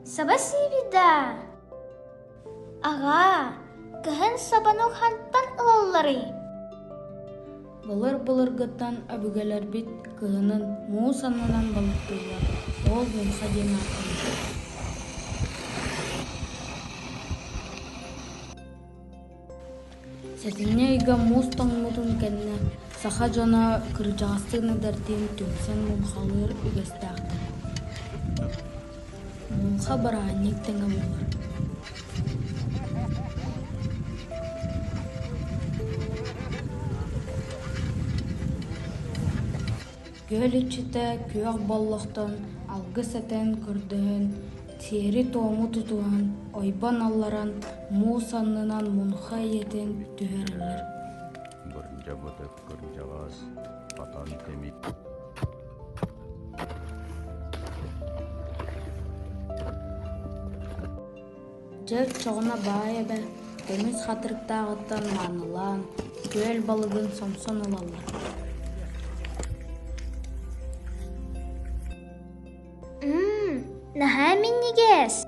Сабасибида. Ага, кыһын сабанук ханттан ылаллары. Былыр-былыргыттан әбүгәләр бит кыһынын муу санынан балыктыйлар. Ол мунха диэн аахырый. Сэтинне ыйга муус тоҥмутун кэннэ саха дьоно кырдьаҕастыгына дартиин түмсэн мунхалыыр үгэстээхтэр. Мунха бараанньык тэҥэ булар. Гөл үччүтэ күөх боллохтон алгы сэтэн көрдөһөн, тиэри туому тутуан, ойбон алларан муу саннынан мунха ийэтин түһэрэллэр. Горжа бытык горжаҕас атан темит. Дьэр чоҕуна баай эбэ, көмүс хатырыктааҕыттан маанылаан, күөл балыгын сомсон ылаллар. Наһаа миннигээс.